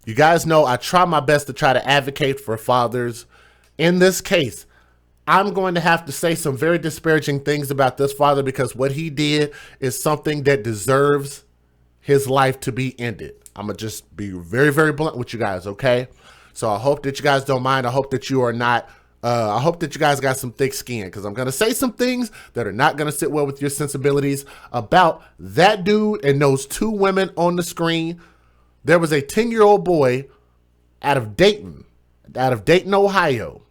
You guys know I try my best to try to advocate for fathers. In this case, I'm going to have to say some very disparaging things about this father because what he did is something that deserves his life to be ended. I'm going to just be very, very blunt with you guys, okay? So I hope that you guys don't mind. I hope that you are not, I hope that you guys got some thick skin because I'm going to say some things that are not going to sit well with your sensibilities about that dude and those two women on the screen. There was a 10-year-old boy out of Dayton, Ohio,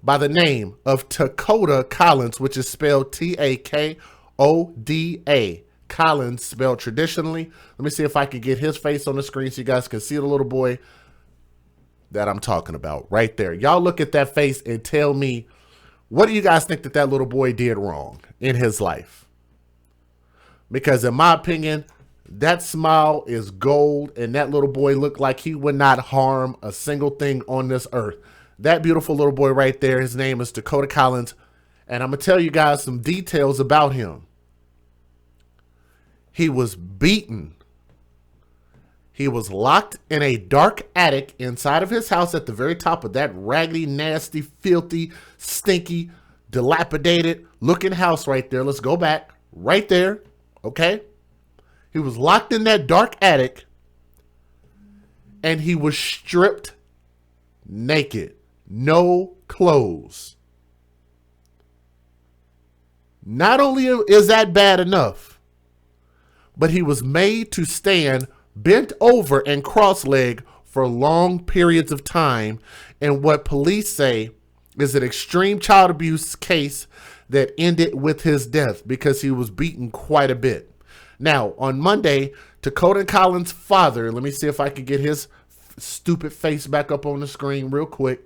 by the name of Dakota Collins, which is spelled Takoda. Collins, spelled traditionally. Let me see if I can get his face on the screen so you guys can see the little boy that I'm talking about right there. Y'all look at that face and tell me, what do you guys think that little boy did wrong in his life? Because in my opinion, that smile is gold, and that little boy looked like he would not harm a single thing on this earth. That beautiful little boy right there, his name is Dakota Collins, and I'm going to tell you guys some details about him. He was beaten. He was locked in a dark attic inside of his house at the very top of that raggedy, nasty, filthy, stinky, dilapidated looking house right there. Let's go back right there. Okay. He was locked in that dark attic and he was stripped naked. No clothes. Not only is that bad enough, but he was made to stand bent over and cross-legged for long periods of time in what police say is an extreme child abuse case that ended with his death because he was beaten quite a bit. Now, on Monday, Dakota Collins' father, let me see if I can get his stupid face back up on the screen real quick.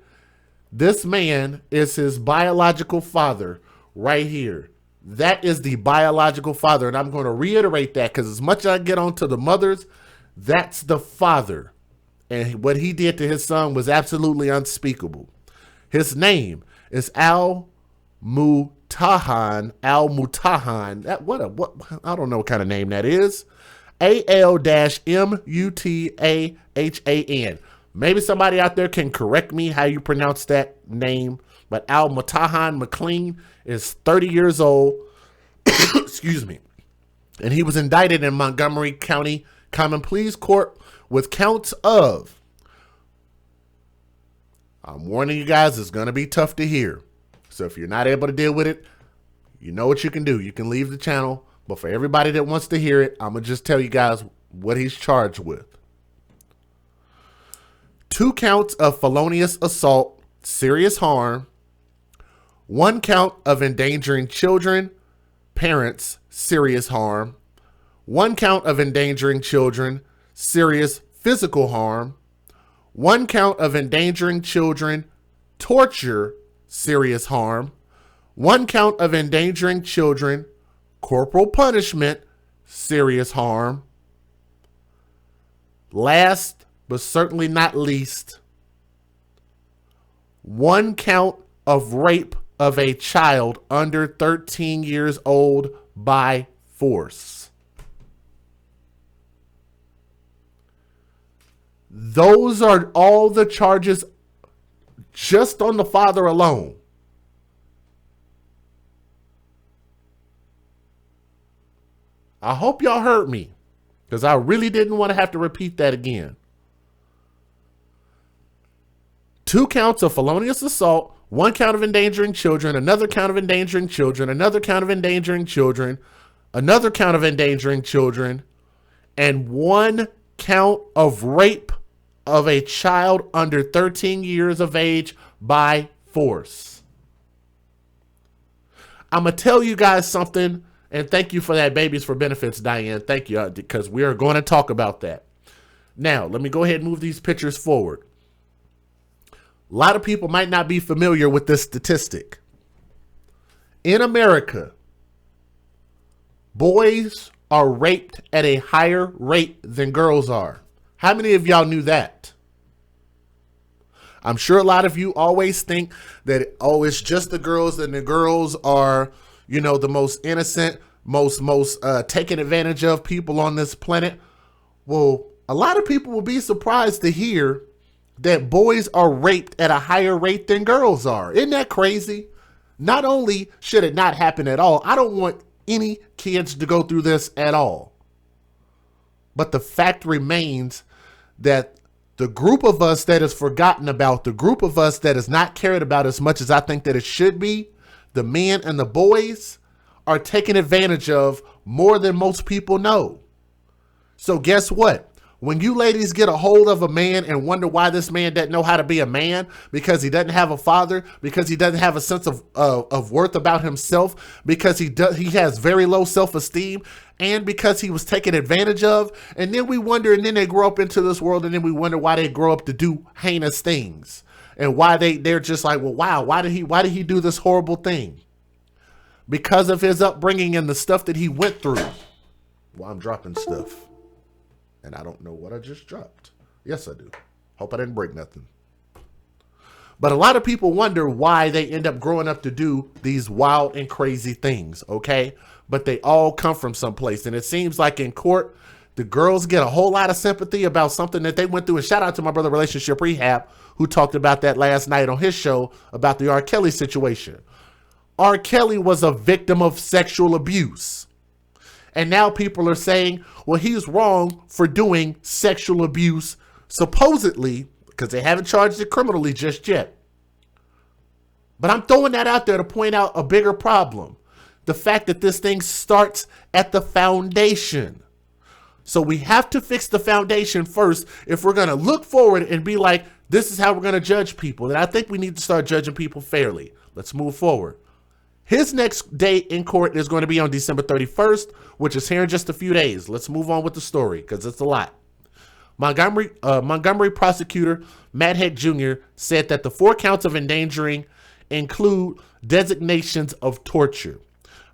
This man is his biological father right here. That is the biological father. And I'm going to reiterate that because as much as I get onto the mothers, that's the father. And what he did to his son was absolutely unspeakable. His name is Al-Mutahan. What I don't know what kind of name that is. Al-Mutahan. Maybe somebody out there can correct me how you pronounce that name. But Al-Mutahan McLean is 30 years old. Excuse me. And he was indicted in Montgomery County Common Pleas Court with counts of, I'm warning you guys, it's going to be tough to hear. So if you're not able to deal with it, you know what you can do. You can leave the channel. But for everybody that wants to hear it, I'm going to just tell you guys what he's charged with. 2 counts of felonious assault, serious harm. 1 count of endangering children, parents, serious harm. 1 count of endangering children, serious physical harm. 1 count of endangering children, torture, serious harm. 1 count of endangering children, corporal punishment, serious harm. Last, but certainly not least, 1 count of rape of a child under 13 years old by force. Those are all the charges just on the father alone. I hope y'all heard me, because I really didn't want to have to repeat that again. 2 counts of felonious assault, 1 count of endangering children, another count of endangering children, another count of endangering children, another count of endangering children, and 1 count of rape of a child under 13 years of age by force. I'm going to tell you guys something, and thank you for that Babies for Benefits, Diane. Thank you, because we are going to talk about that. Now, let me go ahead and move these pictures forward. A lot of people might not be familiar with this statistic. In America, boys are raped at a higher rate than girls are. How many of y'all knew that? I'm sure a lot of you always think that, oh, it's just the girls, and the girls are, you know, the most innocent, most taken advantage of people on this planet. Well, A lot of people will be surprised to hear that boys are raped at a higher rate than girls are. Isn't that crazy? Not only should it not happen at all, I don't want any kids to go through this at all. But the fact remains that the group of us that is forgotten about, the group of us that is not cared about as much as I think that it should be, the men and the boys, are taken advantage of more than most people know. So guess what? When you ladies get a hold of a man and wonder why this man doesn't know how to be a man, because he doesn't have a father, because he doesn't have a sense of worth about himself, because he has very low self-esteem, and because he was taken advantage of, and then we wonder, and then they grow up into this world, and then we wonder why they grow up to do heinous things, and why they're just like, well, wow, why did he do this horrible thing? Because of his upbringing and the stuff that he went through. Well, I'm dropping stuff. And I don't know what I just dropped. Yes, I do. Hope I didn't break nothing. But a lot of people wonder why they end up growing up to do these wild and crazy things, okay? But they all come from someplace. And it seems like in court, the girls get a whole lot of sympathy about something that they went through. And shout out to my brother Relationship Rehab, who talked about that last night on his show about the R. Kelly situation. R. Kelly was a victim of sexual abuse. And now people are saying, well, he's wrong for doing sexual abuse, supposedly, because they haven't charged it criminally just yet. But I'm throwing that out there to point out a bigger problem. The fact that this thing starts at the foundation. So we have to fix the foundation first if we're going to look forward and be like, this is how we're going to judge people. And I think we need to start judging people fairly. Let's move forward. His next date in court is going to be on December 31st, which is here in just a few days. Let's move on with the story because it's a lot. Montgomery prosecutor Matt Heck Jr. said that the 4 counts of endangering include designations of torture.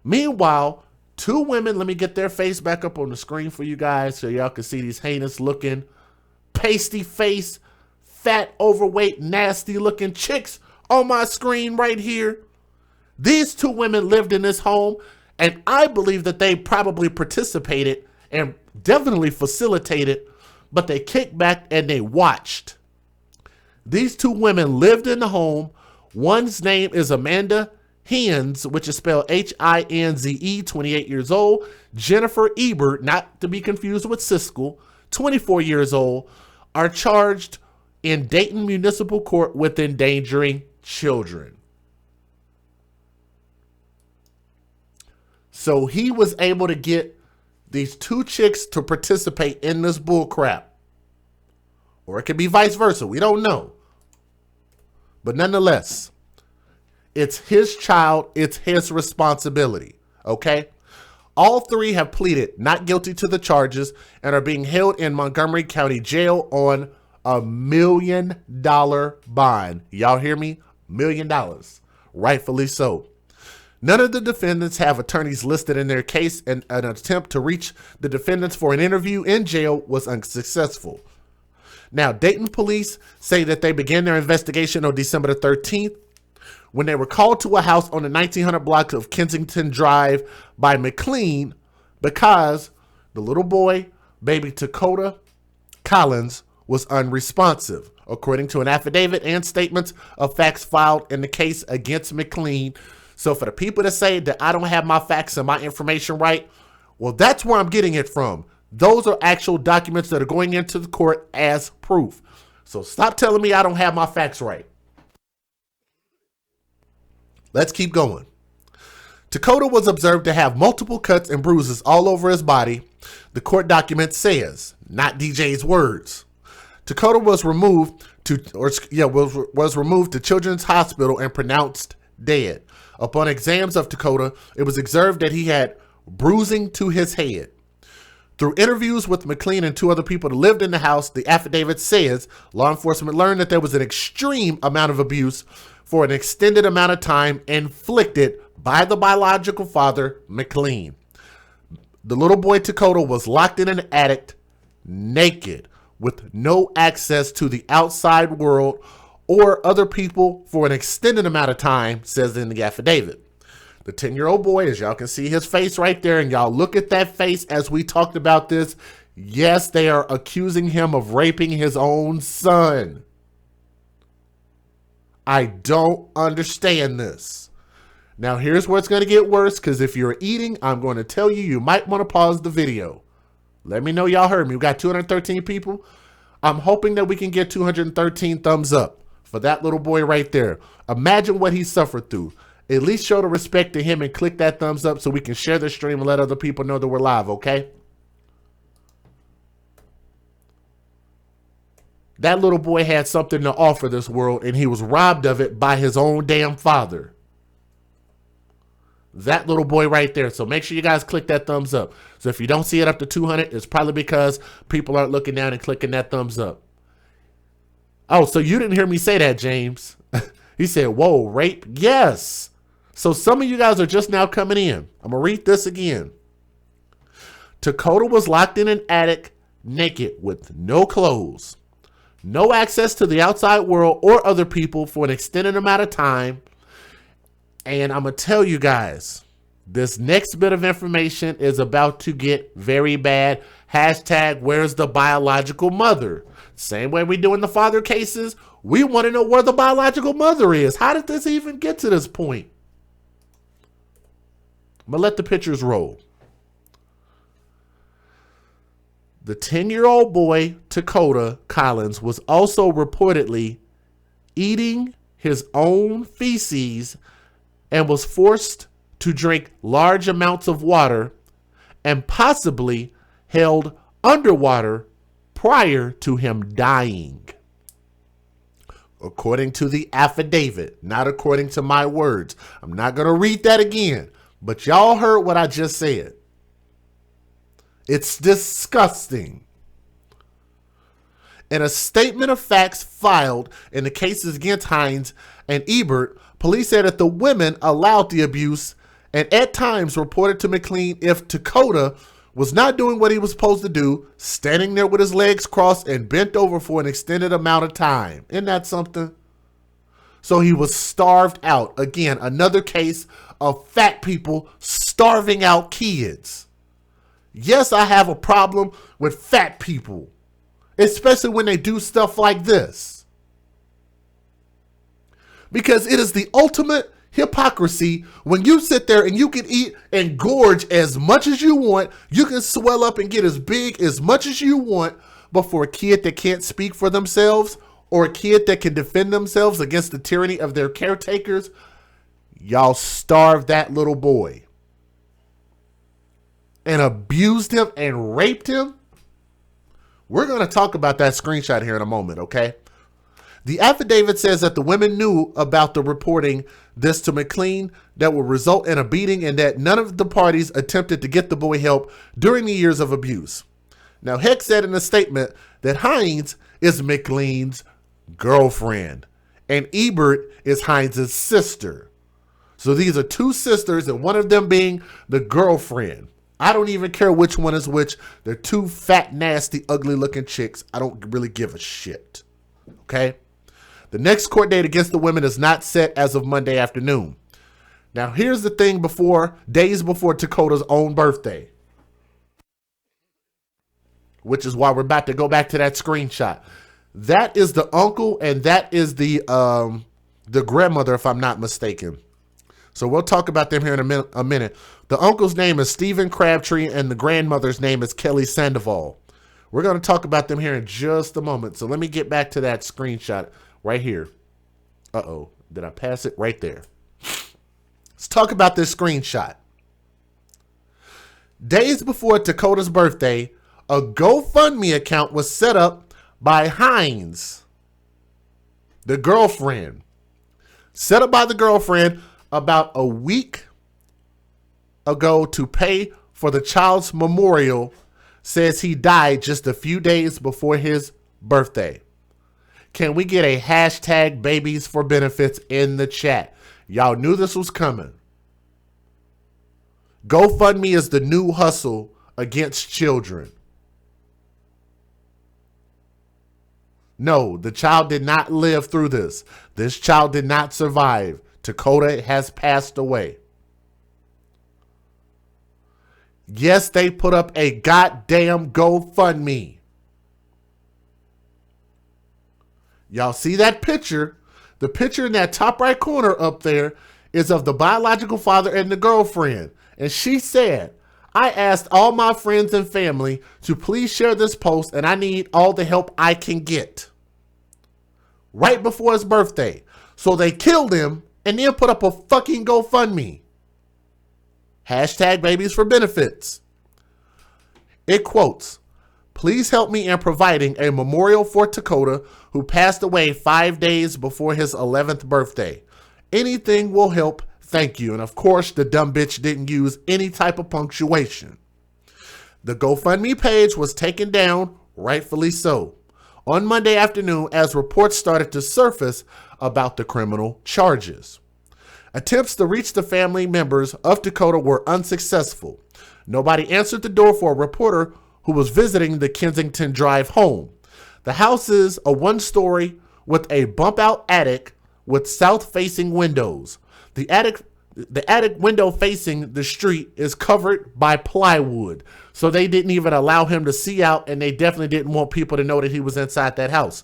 Meanwhile, 2 women, let me get their face back up on the screen for you guys so y'all can see these heinous looking, pasty face, fat, overweight, nasty looking chicks on my screen right here. These 2 women lived in this home, and I believe that they probably participated and definitely facilitated, but they kicked back and they watched. These 2 women lived in the home. One's name is Amanda Hinze, which is spelled Hinze, 28 years old. Jennifer Ebert, not to be confused with Siskel, 24 years old, are charged in Dayton Municipal Court with endangering children. So he was able to get these 2 chicks to participate in this bull crap. Or it could be vice versa. We don't know. But nonetheless, it's his child. It's his responsibility. Okay? All 3 have pleaded not guilty to the charges and are being held in Montgomery County Jail on a $1 million bond. Y'all hear me? $1 million. Rightfully so. None of the defendants have attorneys listed in their case, and an attempt to reach the defendants for an interview in jail was unsuccessful. Now, Dayton police say that they began their investigation on December the 13th when they were called to a house on the 1900 block of Kensington Drive by McLean because the little boy, baby Dakota Collins, was unresponsive, according to an affidavit and statements of facts filed in the case against McLean. So for the people that say that I don't have my facts and my information right, well, that's where I'm getting it from. Those are actual documents that are going into the court as proof. So stop telling me I don't have my facts right. Let's keep going. Dakota was observed to have multiple cuts and bruises all over his body. The court document says, not DJ's words. Dakota was removed to Children's Hospital and pronounced dead. Upon exams of Dakota, it was observed that he had bruising to his head. Through interviews with McLean and 2 other people that lived in the house, the affidavit says law enforcement learned that there was an extreme amount of abuse for an extended amount of time inflicted by the biological father, McLean. The little boy Dakota was locked in an attic, naked, with no access to the outside world or other people for an extended amount of time, says in the affidavit. The 10-year-old boy, as y'all can see his face right there, and y'all look at that face as we talked about this, Yes, they are accusing him of raping his own son. I don't understand this. Now, here's where it's going to get worse, because if you're eating, I'm going to tell you might want to pause the video. Let me know y'all heard me. We got 213 people. I'm hoping that we can get 213 thumbs up for that little boy right there. Imagine what he suffered through. At least show the respect to him and click that thumbs up so we can share the stream and let other people know that we're live, okay? That little boy had something to offer this world, and he was robbed of it by his own damn father. That little boy right there. So make sure you guys click that thumbs up. So if you don't see it up to 200, it's probably because people aren't looking down and clicking that thumbs up. Oh, so you didn't hear me say that, James. He said, whoa, rape? Yes. So some of you guys are just now coming in. I'm going to read this again. Dakota was locked in an attic naked with no clothes, no access to the outside world or other people for an extended amount of time. And I'm going to tell you guys, this next bit of information is about to get very bad. Hashtag, where's the biological mother? Same way we do in the father cases. We want to know where the biological mother is. How did this even get to this point? I'm going to let the pictures roll. The 10-year-old boy, Dakota Collins, was also reportedly eating his own feces and was forced to drink large amounts of water and possibly held underwater prior to him dying. According to the affidavit, not according to my words. I'm not going to read that again, but y'all heard what I just said. It's disgusting. In a statement of facts filed in the cases against Hines and Ebert, police said that the women allowed the abuse and at times reported to McLean if Dakota was not doing what he was supposed to do, standing there with his legs crossed and bent over for an extended amount of time. Isn't that something? So he was starved out. Again, another case of fat people starving out kids. Yes, I have a problem with fat people, especially when they do stuff like this. Because it is the ultimate hypocrisy when you sit there and you can eat and gorge as much as you want. You can swell up and get as big as much as you want. But for a kid that can't speak for themselves or a kid that can defend themselves against the tyranny of their caretakers, y'all starved that little boy and abused him and raped him. We're going to talk about that screenshot here in a moment, okay? The affidavit says that the women knew about the reporting this to McLean that would result in a beating and that none of the parties attempted to get the boy help during the years of abuse. Now, Heck said in a statement that Hines is McLean's girlfriend and Ebert is Hines' sister. So these are two sisters and one of them being the girlfriend. I don't even care which one is which. They're two fat, nasty, ugly looking chicks. I don't really give a shit. Okay? The next court date against the women is not set as of Monday afternoon. Now, here's the thing days before Dakota's own birthday, which is why we're about to go back to that screenshot. That is the uncle and that is the grandmother, if I'm not mistaken. So we'll talk about them here in a minute. The uncle's name is Stephen Crabtree and the grandmother's name is Kelly Sandoval. We're going to talk about them here in just a moment. So let me get back to that screenshot right here. Uh-oh. Did I pass it? Right there. Let's talk about this screenshot. Days before Dakota's birthday, a GoFundMe account was set up by Hines, the girlfriend. Set up by the girlfriend about a week ago to pay for the child's memorial. Says he died just a few days before his birthday. Can we get a hashtag babies for benefits in the chat? Y'all knew this was coming. GoFundMe is the new hustle against children. No, the child did not live through this. This child did not survive. Dakota has passed away. Yes, they put up a goddamn GoFundMe. Y'all see that picture? The picture in that top right corner up there is of the biological father and the girlfriend. And she said, I asked all my friends and family to please share this post, and I need all the help I can get. Right before his birthday. So they killed him and then put up a fucking GoFundMe. Hashtag babies for benefits. It quotes, please help me in providing a memorial for Dakota, who passed away 5 days before his 11th birthday. Anything will help. Thank you. And of course, the dumb bitch didn't use any type of punctuation. The GoFundMe page was taken down, rightfully so, on Monday afternoon as reports started to surface about the criminal charges. Attempts to reach the family members of Dakota were unsuccessful. Nobody answered the door for a reporter who was visiting the Kensington Drive home. The house is a one-story with a bump-out attic with south-facing windows. The attic window facing the street is covered by plywood, so they didn't even allow him to see out, and they definitely didn't want people to know that he was inside that house.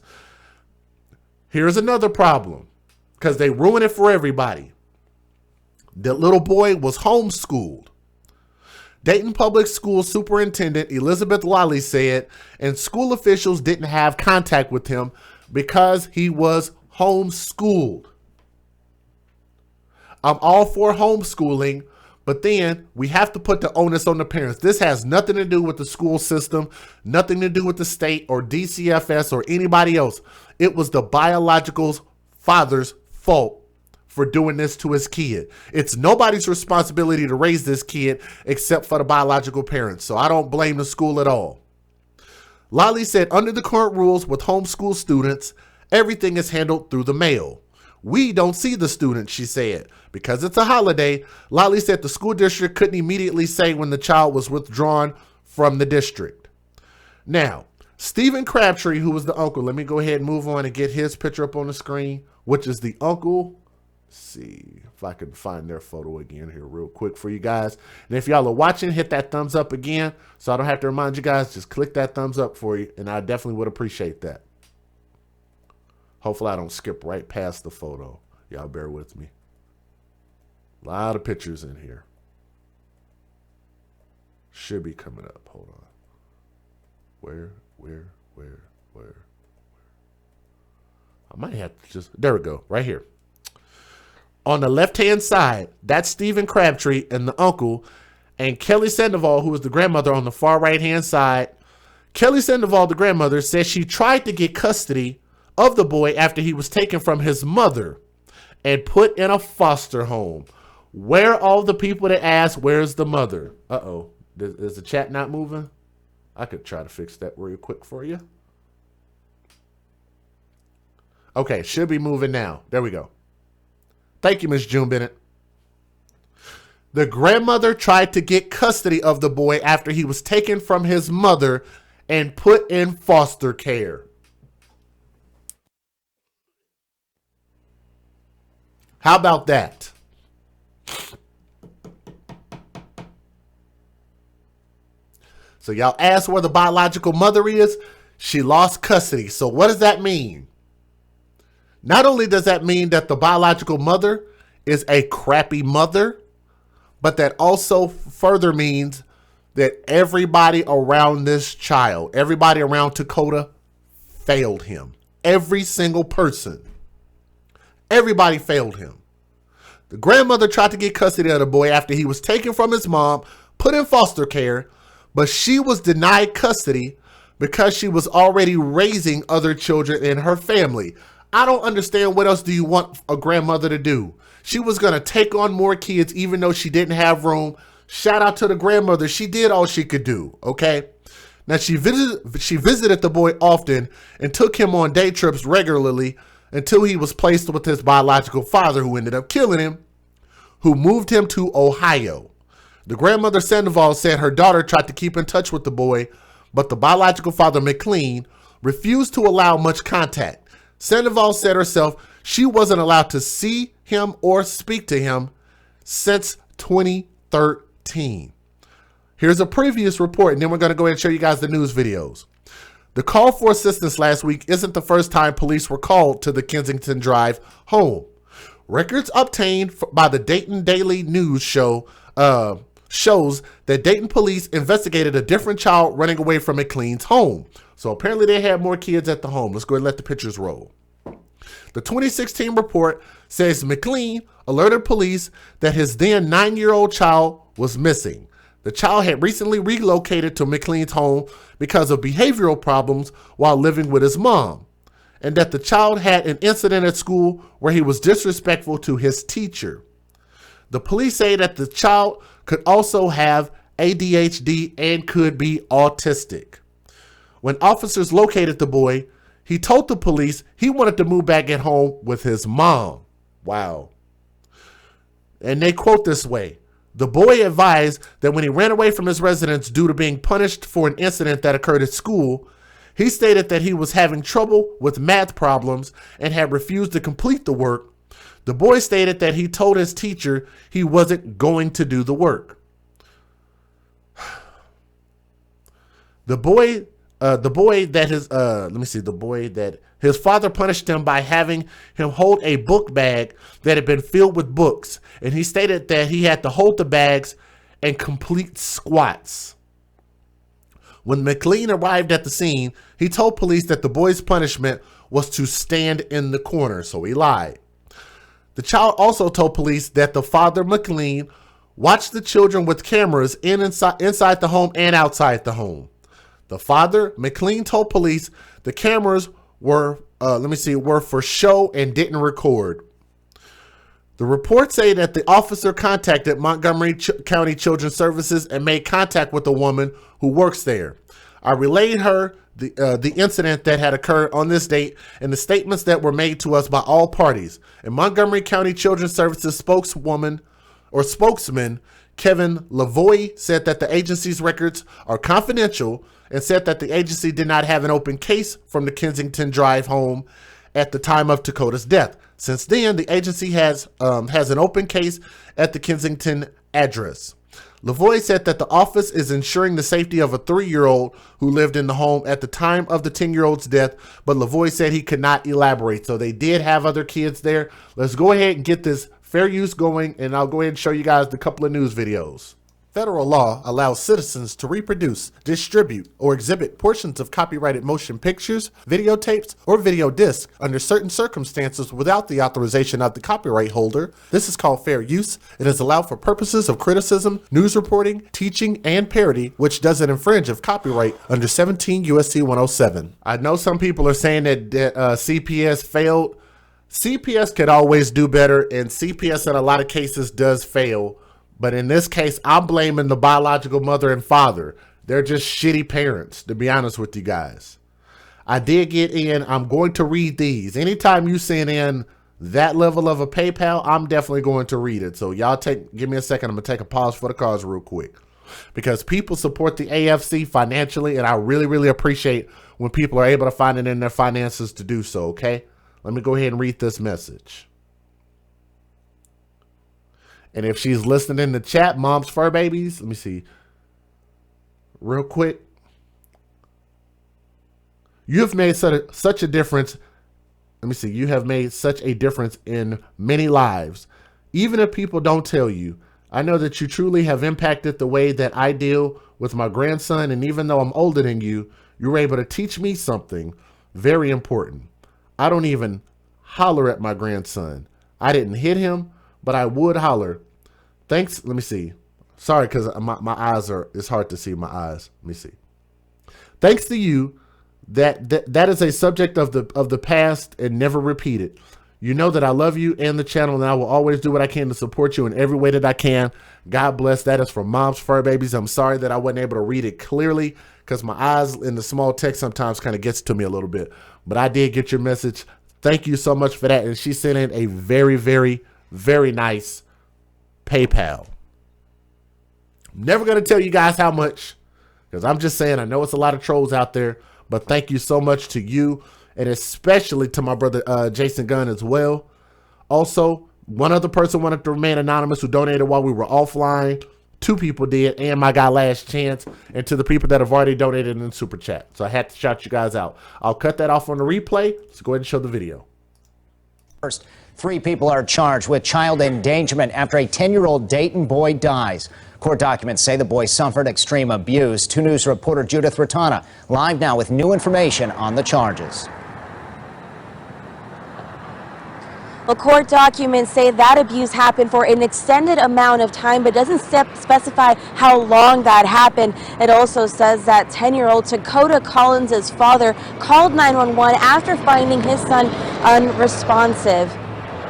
Here's another problem, because they ruin it for everybody. The little boy was homeschooled. Dayton Public School Superintendent Elizabeth Lally said, and school officials didn't have contact with him because he was homeschooled. I'm all for homeschooling, but then we have to put the onus on the parents. This has nothing to do with the school system, nothing to do with the state or DCFS or anybody else. It was the biological father's fault for doing this to his kid. It's nobody's responsibility to raise this kid except for the biological parents. So I don't blame the school at all. Lally said under the current rules with homeschool students, everything is handled through the mail. We don't see the students, she said. Because it's a holiday, Lally said the school district couldn't immediately say when the child was withdrawn from the district. Now, Stephen Crabtree, who was the uncle, let me go ahead and move on and get his picture up on the screen, which is the uncle. See if I can find their photo again here real quick for you guys. And if y'all are watching, hit that thumbs up again so I don't have to remind you guys. Just click that thumbs up for you, and I definitely would appreciate that. Hopefully I don't skip right past the photo. Y'all bear with me. A lot of pictures in here. Should be coming up. Hold on. Where? I might have to just, there we go, right here. On the left-hand side, that's Stephen Crabtree and the uncle, and Kelly Sandoval, who is the grandmother, on the far right-hand side. Kelly Sandoval, the grandmother, says she tried to get custody of the boy after he was taken from his mother and put in a foster home. Where are all the people that ask, where's the mother? Uh-oh. Is the chat not moving? I could try to fix that real quick for you. Okay, should be moving now. There we go. Thank you, Miss June Bennett. The grandmother tried to get custody of the boy after he was taken from his mother and put in foster care. How about that? So y'all ask where the biological mother is. She lost custody. So what does that mean? Not only does that mean that the biological mother is a crappy mother, but that also further means that everybody around this child, everybody around Dakota failed him. Every single person. Everybody failed him. The grandmother tried to get custody of the boy after he was taken from his mom, put in foster care, but she was denied custody because she was already raising other children in her family. I don't understand what else do you want a grandmother to do? She was going to take on more kids even though she didn't have room. Shout out to the grandmother. She did all she could do, okay? Now, she visited the boy often and took him on day trips regularly until he was placed with his biological father, who ended up killing him, who moved him to Ohio. The grandmother Sandoval said her daughter tried to keep in touch with the boy, but the biological father, McLean, refused to allow much contact. Sandoval said herself she wasn't allowed to see him or speak to him since 2013. Here's a previous report, and then we're going to go ahead and show you guys the news videos. The call for assistance last week isn't the first time police were called to the Kensington Drive home. Records obtained by the Dayton Daily News shows that Dayton police investigated a different child running away from McLean's home. So apparently they had more kids at the home. Let's go ahead and let the pictures roll. The 2016 report says McLean alerted police that his then 9-year-old child was missing. The child had recently relocated to McLean's home because of behavioral problems while living with his mom, and that the child had an incident at school where he was disrespectful to his teacher. The police say that the child could also have ADHD and could be autistic. When officers located the boy, he told the police he wanted to move back at home with his mom. Wow. And they quote this way: the boy advised that when he ran away from his residence due to being punished for an incident that occurred at school, he stated that he was having trouble with math problems and had refused to complete the work. The boy stated that he told his teacher he wasn't going to do the work. The boy that his father punished him by having him hold a book bag that had been filled with books, and he stated that he had to hold the bags and complete squats. When McLean arrived at the scene, he told police that the boy's punishment was to stand in the corner, so he lied. The child also told police that the father, McLean, watched the children with cameras inside the home and outside the home. The father, McLean, told police the cameras were for show and didn't record. The reports say that the officer contacted Montgomery County Children's Services and made contact with a woman who works there. I relayed her the incident that had occurred on this date and the statements that were made to us by all parties. And Montgomery County Children's Services spokesman Kevin Lavoie said that the agency's records are confidential and said that the agency did not have an open case from the Kensington Drive home at the time of Dakota's death. Since then, the agency has an open case at the Kensington address. Lavoie said that the office is ensuring the safety of a 3-year-old who lived in the home at the time of the 10-year-old's death, but Lavoie said he could not elaborate. So they did have other kids there. Let's go ahead and get this fair use going, and I'll go ahead and show you guys the couple of news videos. Federal law allows citizens to reproduce, distribute, or exhibit portions of copyrighted motion pictures, videotapes, or video discs under certain circumstances without the authorization of the copyright holder. This is called fair use. It is allowed for purposes of criticism, news reporting, teaching, and parody, which doesn't infringe of copyright under 17 U.S.C. 107. I know some people are saying that CPS failed. CPS could always do better, and CPS in a lot of cases does fail. But in this case, I'm blaming the biological mother and father. They're just shitty parents, to be honest with you guys. I did get in. I'm going to read these. Anytime you send in that level of a PayPal, I'm definitely going to read it. So y'all give me a second. I'm going to take a pause for the cause real quick. Because people support the AFC financially, and I really, really appreciate when people are able to find it in their finances to do so, okay? Let me go ahead and read this message. And if she's listening in the chat, Mom's Fur Babies, let me see. Real quick. You have made such a difference. Let me see. You have made such a difference in many lives. Even if people don't tell you, I know that you truly have impacted the way that I deal with my grandson. And even though I'm older than you, you were able to teach me something very important. I don't even holler at my grandson. I didn't hit him, but I would holler. Thanks. Let me see. Sorry, because my eyes it's hard to see my eyes. Let me see. Thanks to you, that is a subject of the past and never repeated. You know that I love you and the channel, and I will always do what I can to support you in every way that I can. God bless. That is from Mom's Fur Babies. I'm sorry that I wasn't able to read it clearly because my eyes in the small text sometimes kind of gets to me a little bit. But I did get your message. Thank you so much for that. And she sent in a very, very, very nice PayPal. I'm never going to tell you guys how much because I'm just saying I know it's a lot of trolls out there, but thank you so much to you and especially to my brother Jason Gunn as well. Also, one other person wanted to remain anonymous who donated while we were offline. 2 people did, and my guy Last Chance, and to the people that have already donated in the super chat. So I had to shout you guys out. I'll cut that off on the replay. Let's go ahead and show the video. First, 3 people are charged with child endangerment after a 10-year-old Dayton boy dies. Court documents say the boy suffered extreme abuse. 2 News reporter Judith Ratana live now with new information on the charges. Well, court documents say that abuse happened for an extended amount of time, but doesn't specify how long that happened. It also says that 10-year-old Dakota Collins' father called 911 after finding his son unresponsive.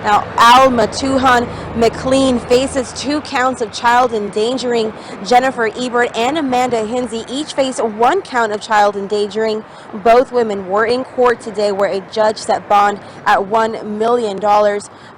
Now, Al-Mutahan McLean faces 2 counts of child endangering. Jennifer Ebert and Amanda Hinsey each face 1 count of child endangering. Both women were in court today where a judge set bond at $1 million.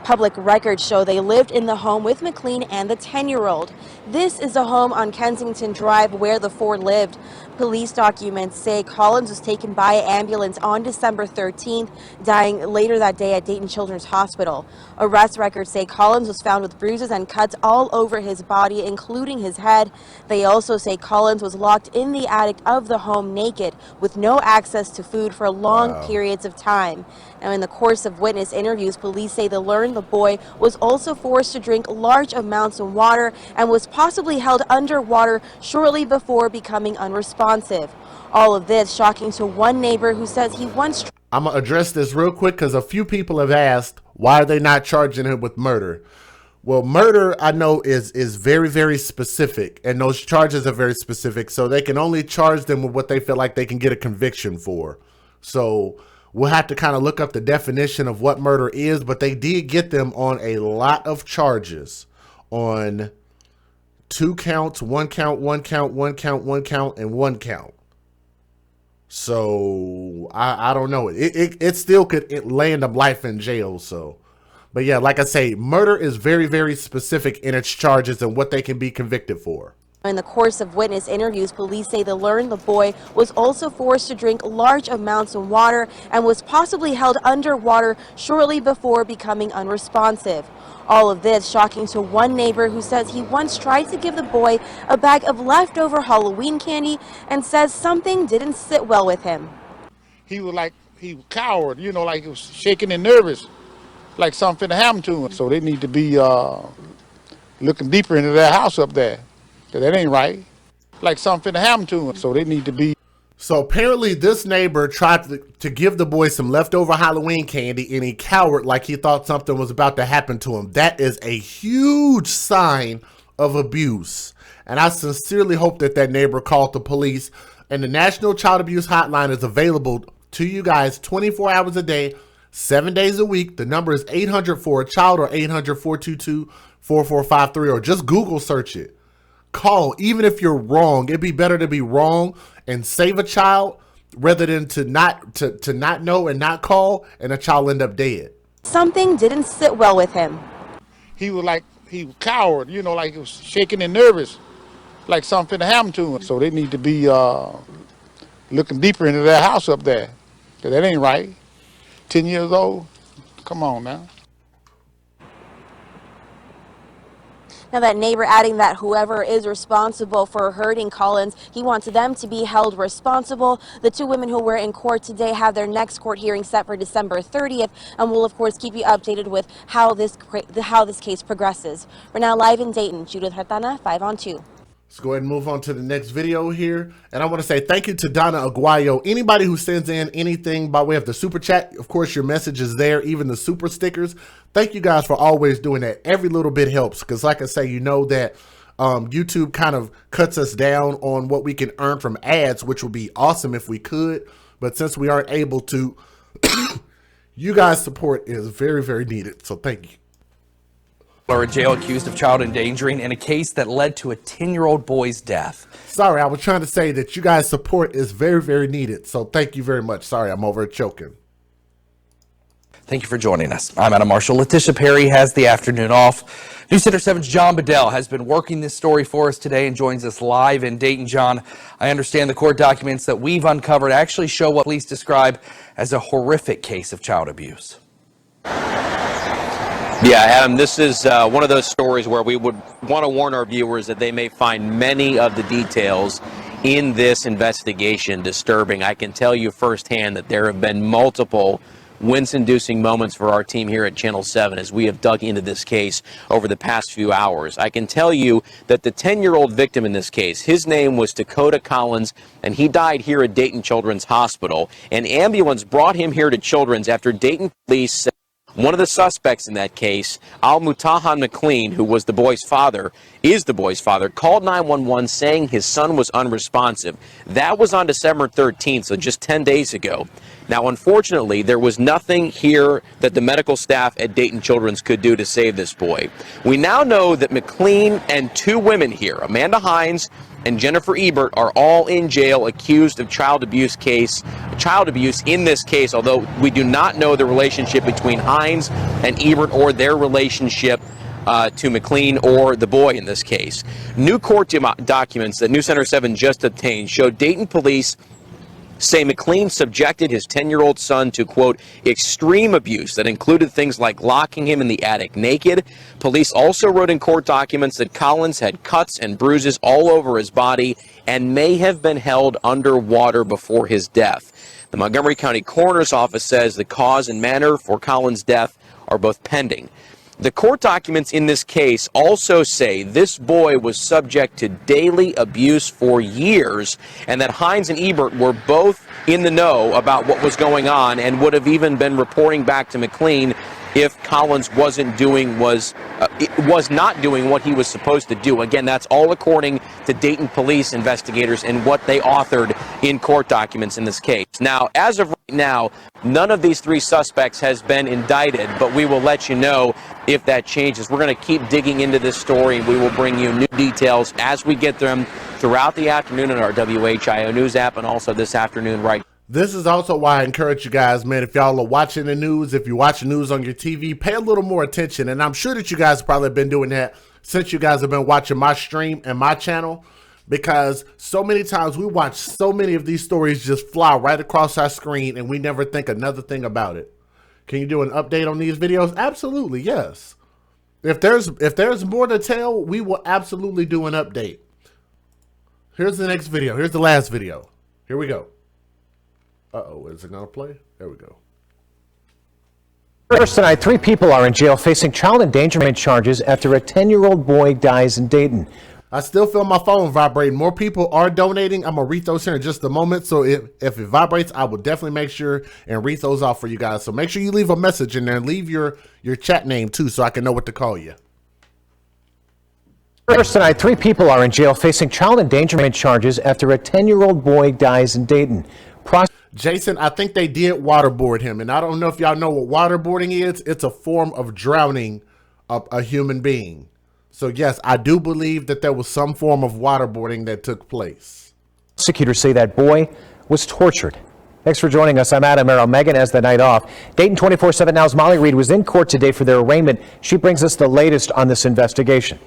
Public records show they lived in the home with McLean and the 10-year-old. This is the home on Kensington Drive where the 4 lived. Police documents say Collins was taken by ambulance on December 13th, dying later that day at Dayton Children's Hospital. Arrest records say Collins was found with bruises and cuts all over his body, including his head. They also say Collins was locked in the attic of the home naked, with no access to food for long periods of time. Now, in the course of witness interviews, police say they learned the boy was also forced to drink large amounts of water and was possibly held underwater shortly before becoming unresponsive. All of this shocking to one neighbor who says he once... I'm going to address this real quick because a few people have asked, why are they not charging him with murder? Well, murder, I know, is very, very specific, and those charges are very specific, so they can only charge them with what they feel like they can get a conviction for. So we'll have to kind of look up the definition of what murder is, but they did get them on a lot of charges on 2 counts, 1 count, 1 count, 1 count, 1 count, and 1 count. So I don't know. It still could land them life in jail. So, but yeah, like I say, murder is very, very specific in its charges and what they can be convicted for. In the course of witness interviews, police say they learned the boy was also forced to drink large amounts of water and was possibly held underwater shortly before becoming unresponsive. All of this shocking to one neighbor who says he once tried to give the boy a bag of leftover Halloween candy and says something didn't sit well with him. He was cowered, you know, like he was shaking and nervous, like something to happen to him. So they need to be looking deeper into that house up there. That ain't right. Like something to happen to him. So they need to be. So apparently this neighbor tried to give the boy some leftover Halloween candy and he cowered like he thought something was about to happen to him. That is a huge sign of abuse. And I sincerely hope that that neighbor called the police. And the National Child Abuse Hotline is available to you guys 24 hours a day, 7 days a week. The number is 800-4-CHILD or 800-422-4453 or just Google search it. Call, even if you're wrong. It'd be better to be wrong and save a child rather than to not know and not call and a child end up dead. Something didn't sit well with him. He was cowered, you know, like he was shaking and nervous, like something to happen to him. So they need to be looking deeper into that house up there. That ain't right. 10 years old? Come on now. Now, that neighbor adding that whoever is responsible for hurting Collins, he wants them to be held responsible. The 2 women who were in court today have their next court hearing set for December 30th, and we'll of course keep you updated with how this case progresses. We're now live in Dayton. Judith Hartana, 5 on 2. Let's go ahead and move on to the next video here. And I want to say thank you to Donna Aguayo. Anybody who sends in anything by way of the super chat, of course, your message is there, even the super stickers. Thank you guys for always doing that. Every little bit helps because like I say, you know that YouTube kind of cuts us down on what we can earn from ads, which would be awesome if we could. But since we aren't able to, you guys' support is very, very needed. So thank you. Are in jail accused of child endangering in a case that led to a 10-year-old boy's death. Sorry, I was trying to say that you guys' support is very, very needed. So thank you very much. Sorry, I'm over choking. Thank you for joining us. I'm Adam Marshall. Letitia Perry has the afternoon off. News Center 7's John Bedell has been working this story for us today and joins us live in Dayton. John, I understand the court documents that we've uncovered actually show what police describe as a horrific case of child abuse. Yeah, Adam, this is one of those stories where we would want to warn our viewers that they may find many of the details in this investigation disturbing. I can tell you firsthand that there have been multiple wince-inducing moments for our team here at Channel 7 as we have dug into this case over the past few hours. I can tell you that the 10-year-old victim in this case, his name was Dakota Collins, and he died here at Dayton Children's Hospital. An ambulance brought him here to Children's after Dayton police said one of the suspects in that case, Al-Mutahan McLean, who was the boy's father, called 911 saying his son was unresponsive. That was on December 13th, so just 10 days ago. Now, unfortunately, there was nothing here that the medical staff at Dayton Children's could do to save this boy. We now know that McLean and two women here, Amanda Hines and Jennifer Ebert, are all in jail accused of child abuse in this case, although we do not know the relationship between Hines and Ebert or their relationship to McLean or the boy in this case. New court documents that News Center 7 just obtained show Dayton police say McLean subjected his 10-year-old son to, quote, extreme abuse that included things like locking him in the attic naked. Police also wrote in court documents that Collins had cuts and bruises all over his body and may have been held underwater before his death. The Montgomery County Coroner's Office says the cause and manner for Collins' death are both pending. The court documents in this case also say this boy was subject to daily abuse for years and that Hines and Ebert were both in the know about what was going on and would have even been reporting back to McLean if Collins was not doing what he was supposed to do. Again, that's all according to Dayton police investigators and what they authored in court documents in this case. Now, as of right now, none of these three suspects has been indicted, but we will let you know if that changes. We're going to keep digging into this story, and we will bring you new details as we get them throughout the afternoon on our WHIO News app and also this afternoon right. This is also why I encourage you guys, man, if y'all are watching the news, if you're watching news on your TV, pay a little more attention. And I'm sure that you guys probably have been doing that since you guys have been watching my stream and my channel, because so many times we watch so many of these stories just fly right across our screen and we never think another thing about it. Can you do an update on these videos? Absolutely, yes. If there's more to tell, we will absolutely do an update. Here's the next video. Here's the last video. Here we go. Uh-oh, is it going to play? There we go. First tonight, 3 people are in jail facing child endangerment charges after a 10-year-old boy dies in Dayton. I still feel my phone vibrating. More people are donating. I'm going to read those here in just a moment. So if it vibrates, I will definitely make sure and read those off for you guys. So make sure you leave a message in there and leave your chat name too so I can know what to call you. First tonight, 3 people are in jail facing child endangerment charges after a 10-year-old boy dies in Dayton. Jason, I think they did waterboard him. And I don't know if y'all know what waterboarding is. It's a form of drowning a human being. So, yes, I do believe that there was some form of waterboarding that took place. Prosecutors say that boy was tortured. Thanks for joining us. I'm Adam Merrill. Megan has the night off. Dayton 24/7 Now's Molly Reed was in court today for their arraignment. She brings us the latest on this investigation.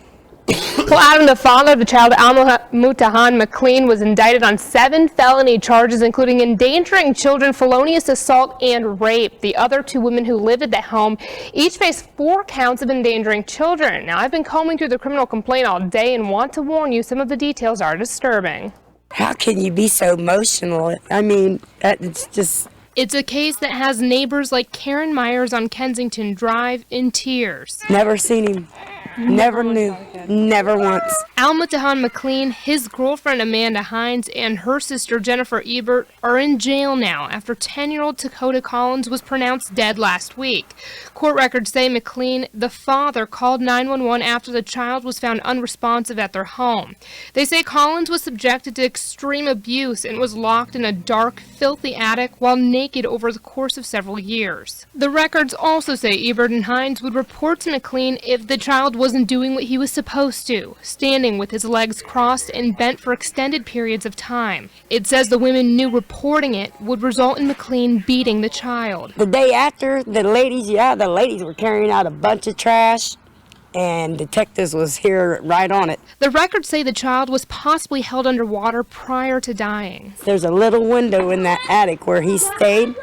Well, Adam, the father of the child, Al-Mutahan McLean, was indicted on 7 felony charges, including endangering children, felonious assault, and rape. The other 2 women who lived at the home each face 4 counts of endangering children. Now, I've been combing through the criminal complaint all day and want to warn you, some of the details are disturbing. How can you be so emotional? I mean, it's just... It's a case that has neighbors like Karen Myers on Kensington Drive in tears. Never seen him. Never knew. Never once. Al-Mutahan McLean, his girlfriend Amanda Hines, and her sister Jennifer Ebert are in jail now after 10-year-old Dakota Collins was pronounced dead last week. Court records say McLean, the father, called 911 after the child was found unresponsive at their home. They say Collins was subjected to extreme abuse and was locked in a dark, filthy attic while naked over the course of several years. The records also say Ebert and Hines would report to McLean if the child wasn't doing what he was supposed to, standing with his legs crossed and bent for extended periods of time. It says the women knew reporting it would result in McLean beating the child. The day after, the ladies were carrying out a bunch of trash, and detectives was here right on it. The records say the child was possibly held underwater prior to dying. There's a little window in that attic where he stayed,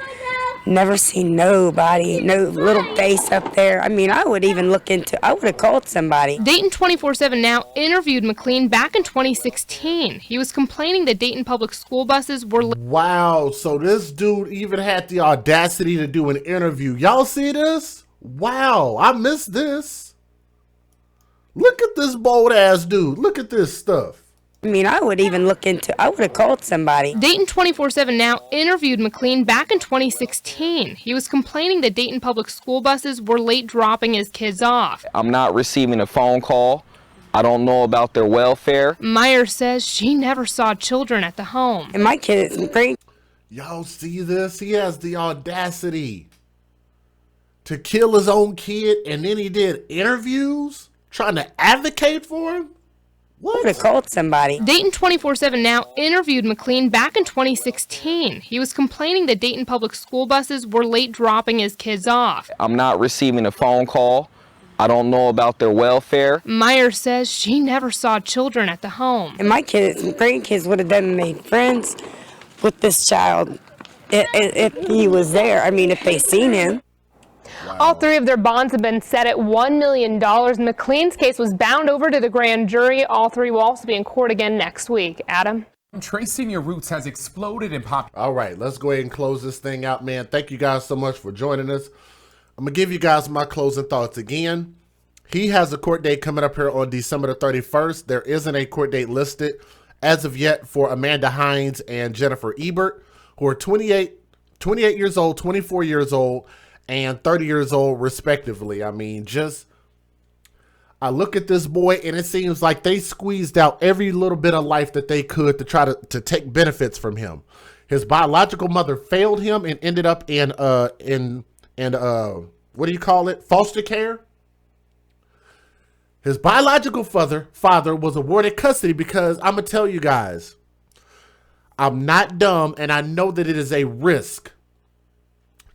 Never seen nobody, no little face up there. I mean, I would have called somebody. Dayton 24/7 Now interviewed McLean back in 2016. He was complaining that Dayton public school buses were... Wow, so this dude even had the audacity to do an interview. Y'all see this? Wow, I missed this. Look at this bold ass dude. Look at this stuff. I mean, I would have called somebody. Dayton 24/7 Now interviewed McLean back in 2016. He was complaining that Dayton public school buses were late dropping his kids off. I'm not receiving a phone call. I don't know about their welfare. Meyer says she never saw children at the home. And my kids, Y'all see this? He has the audacity to kill his own kid, and then he did interviews trying to advocate for him? What? I would have called somebody. Dayton 24/7 Now interviewed McLean back in 2016. He was complaining that Dayton public school buses were late dropping his kids off. I'm not receiving a phone call. I don't know about their welfare. Meyer says she never saw children at the home. And my kids and grandkids would have made friends with this child if he was there. I mean, if they seen him. Wow. All three of their bonds have been set at $1 million. McLean's case was bound over to the grand jury. All three will also be in court again next week. Adam? Tracing your roots has exploded in popularity. All right, let's go ahead and close this thing out, man. Thank you guys so much for joining us. I'm going to give you guys my closing thoughts again. He has a court date coming up here on December the 31st. There isn't a court date listed as of yet for Amanda Hines and Jennifer Ebert, who are 28 years old, 24 years old, and 30 years old respectively. I mean, I look at this boy and it seems like they squeezed out every little bit of life that they could to try to take benefits from him. His biological mother failed him and ended up in what do you call it? Foster care. His biological father was awarded custody because I'm going to tell you guys, I'm not dumb and I know that it is a risk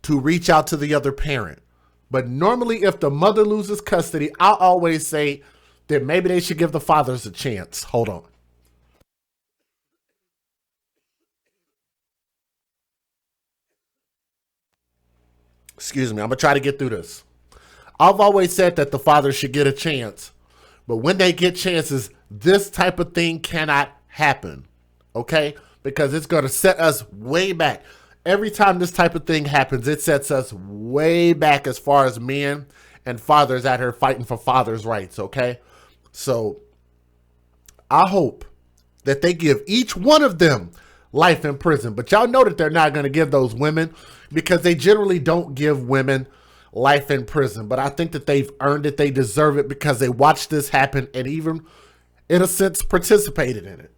to reach out to the other parent. But normally if the mother loses custody, I'll always say that maybe they should give the fathers a chance. Hold on. Excuse me, I'm going to try to get through this. I've always said that the fathers should get a chance. But when they get chances, this type of thing cannot happen. Okay? Because it's going to set us way back. Every time this type of thing happens, it sets us way back as far as men and fathers out here fighting for fathers' rights, okay? So I hope that they give each one of them life in prison. But y'all know that they're not going to give those women because they generally don't give women life in prison. But I think that they've earned it. They deserve it because they watched this happen and even, in a sense, participated in it.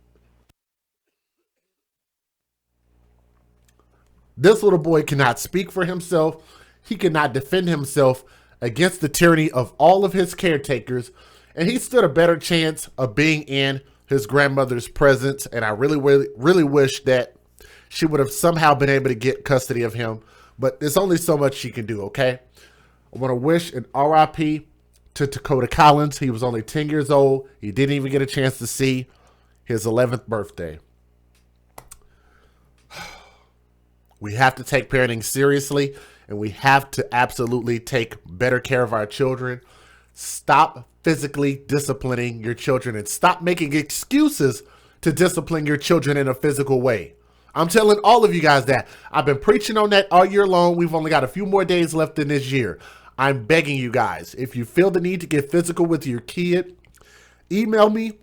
This little boy cannot speak for himself. He cannot defend himself against the tyranny of all of his caretakers. And he stood a better chance of being in his grandmother's presence. And I really wish that she would have somehow been able to get custody of him. But there's only so much she can do, okay? I want to wish an RIP to Dakota Collins. He was only 10 years old. He didn't even get a chance to see his 11th birthday. We have to take parenting seriously, and we have to absolutely take better care of our children. Stop physically disciplining your children and stop making excuses to discipline your children in a physical way. I'm telling all of you guys that. I've been preaching on that all year long. We've only got a few more days left in this year. I'm begging you guys, if you feel the need to get physical with your kid, email me.